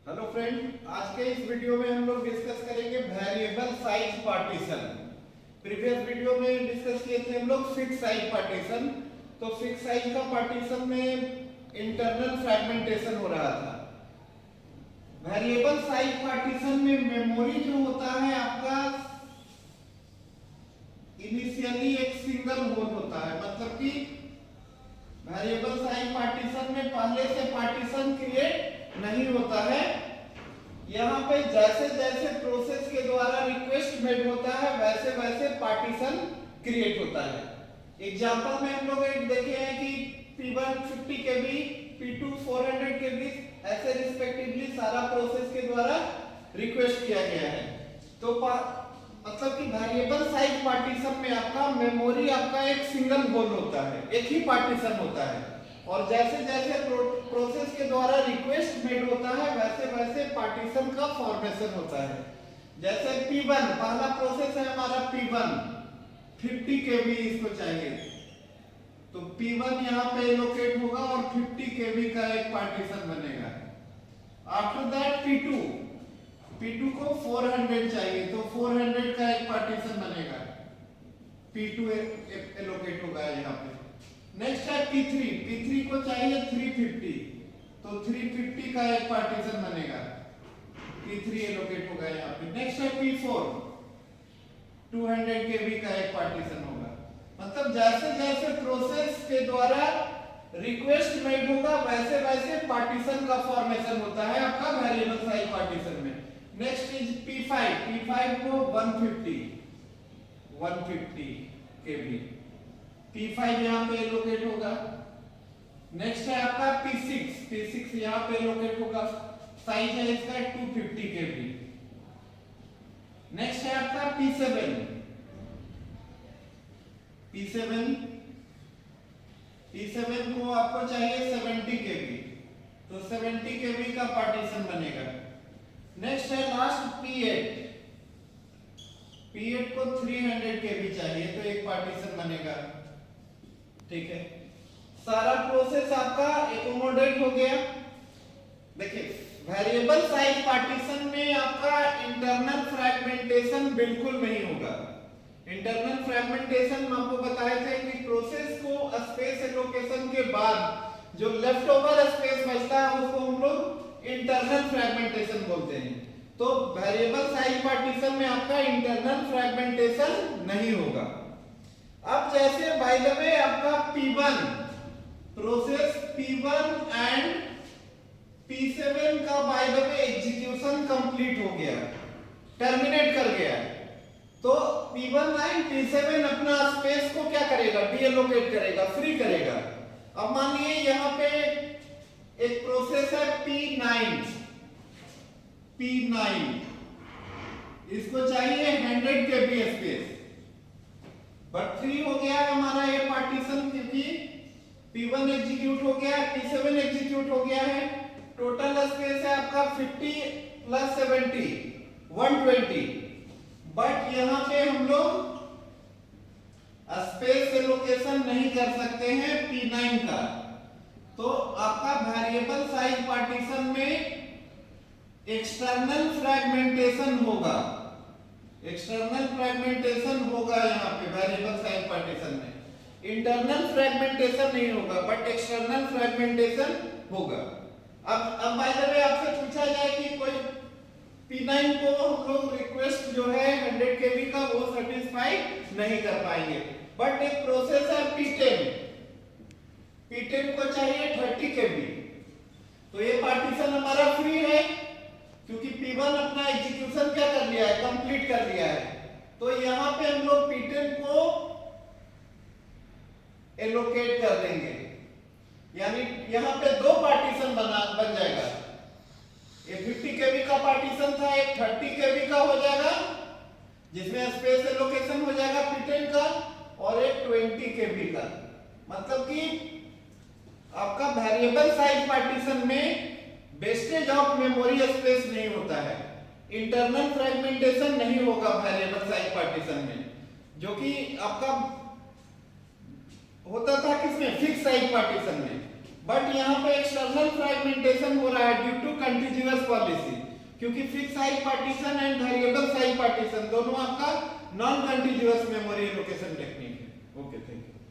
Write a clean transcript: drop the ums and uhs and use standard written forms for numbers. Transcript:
Hello friend, आज के इस वीडियो में हम लोग डिस्कस करेंगे variable size partition. Previous video में डिस्कस किए थे हम लोग फिक्स साइज पार्टीशन। तो फिक्स साइज का पार्टीशन में इंटरनल फ्रैगमेंटेशन हो रहा था। वेरिएबल साइज पार्टीशन में मेमोरी जो होता है आपका इनिशियली एक सिंगल होल होता है, मतलब कि वेरिएबल साइज पार्टीशन में पहले से पार्टीशन क्रिएट नहीं होता है। यहाँ पे जैसे जैसे प्रोसेस के द्वारा रिक्वेस्ट मेड होता है वैसे वैसे पार्टीशन क्रिएट होता है। एग्जांपल में हम लोग एक देखे हैं कि P1 50 kb, P2 400 kb ऐसे रिस्पेक्टिवली सारा प्रोसेस के द्वारा रिक्वेस्ट किया गया है। तो मतलब कि वेरिएबल साइज पार्टीशन में आपका मेमोरी आपका एक सिंगल होल होता है, एक ही पार्टीशन होता है, और जैसे जैसे प्रोसेस के द्वारा रिक्वेस्ट मेड होता है वैसे वैसे पार्टीशन का फॉर्मेशन होता है। जैसे P1 पहला प्रोसेस है हमारा P1 50 kb इसको चाहिए, तो P1 यहाँ पे लोकेट होगा और 50 kb का एक पार्टीशन बनेगा। आफ्टर दैट P2 को 400 चाहिए, तो 400 का एक पार्टीशन बनेगा, P2 एलोकेट होगा यहाँ पे। नेक्स्ट है P3 को चाहिए 350, तो 350 का एक पार्टीशन बनेगा, P3 एलोकेट होगा यहाँ पे। नेक्स्ट है P4 200 kb का एक पार्टीशन होगा। मतलब जैसे जैसे प्रोसेस के द्वारा रिक्वेस्ट मेड होगा वैसे वैसे पार्टीशन का फॉर्मेशन होता है आपका वेरिएबल साइज पार्टीशन में। नेक्स्ट इज P5 को 150 kb, P5 यहाँ पे लोकेट होगा। नेक्स्ट है आपका P6 यहाँ पे लोकेट होगा, साइज है इसका 250 kb। नेक्स्ट है आपका P7 को आपको चाहिए 70 kb, तो 70 kb का पार्टीशन बनेगा। नेक्स्ट है लास्ट P8 को 300 kb चाहिए, तो एक पार्टीशन बनेगा। ठीक है, सारा प्रोसेस आपका एकोमोडेट हो गया। देखिए वेरिएबल साइज पार्टीशन में आपका इंटरनल फ्रैगमेंटेशन बिल्कुल नहीं होगा। इंटरनल फ्रैगमेंटेशन हम आपको बताए थे कि प्रोसेस को स्पेस एलोकेशन के बाद जो लेफ्ट ओवर स्पेस बचता है उसको हम लोग इंटरनल फ्रैगमेंटेशन बोलते हैं। तो वेरिएबल साइज पार्टीशन में आपका इंटरनल फ्रैगमेंटेशन नहीं होगा। अब जैसे बाय द वे आपका P1 process P1 and P7 का by the way execution complete हो गया, टर्मिनेट कर गया, तो P1 एंड P7 अपना स्पेस को क्या करेगा, डीएलोकेट करेगा, फ्री करेगा। अब मान लीजिए यहाँ पे एक प्रोसेस है P9, इसको चाहिए 100 kb स्पेस, बट फ्री हो गया हमारा ये पार्टीशन क्योंकि P1 एग्जीक्यूट हो गया, P7 एग्जीक्यूट हो गया है। टोटल स्पेस है आपका 50 प्लस 70 120, बट यहाँ पे हम लोग स्पेस एलोकेशन नहीं कर सकते हैं P9 का। तो आपका वेरिएबल साइज पार्टीशन में एक्सटर्नल फ्रैगमेंटेशन होगा, यहाँ पे वेरिएबल साइज पार्टीशन में। इंटरनल फ्रैगमेंटेशन नहीं होगा बट एक्सटर्नल फ्रैगमेंटेशन होगा। अब बाय द वे आपसे पूछा जाए कि कोई P9 को हम लोग रिक्वेस्ट जो है 100 kb का वो सेटिस्फाई नहीं कर पाएंगे, बट एक प्रोसेस है P10 को चाहिए 30 kb, तो ये पार्टीशन हमारा फ्री है क्योंकि P1 अपना एग्जीक्यूशन क्या कर लिया है, कंप्लीट कर लिया है। तो यहाँ पे हम लोग P10 को एलोकेट कर देंगे, यानी यहाँ पे दो पार्टीशन बन जाएगा। ये 50 kb का पार्टीशन था, एक 30 kb का हो जाएगा जिसमें स्पेस एलोकेशन हो जाएगा P10 का, और एक 20 kb का। मतलब कि आपका वेरिएबल साइज पार्टीशन में वेस्टेज ऑफ मेमोरी स्पेस नहीं होता है, इंटरनल फ्रैगमेंटेशन नहीं होगा वेरिएबल साइज पार्टीशन में, जो कि आपका होता था किसमें, फिक्स साइज पार्टीशन में। बट यहाँ पे एक्सटर्नल फ्रेगमेंटेशन हो रहा है ड्यू टू कंटीन्यूअस पॉलिसी, क्योंकि fix size partition and variable size partition दोनों आपका non continuous memory allocation technique है। Okay, thank you.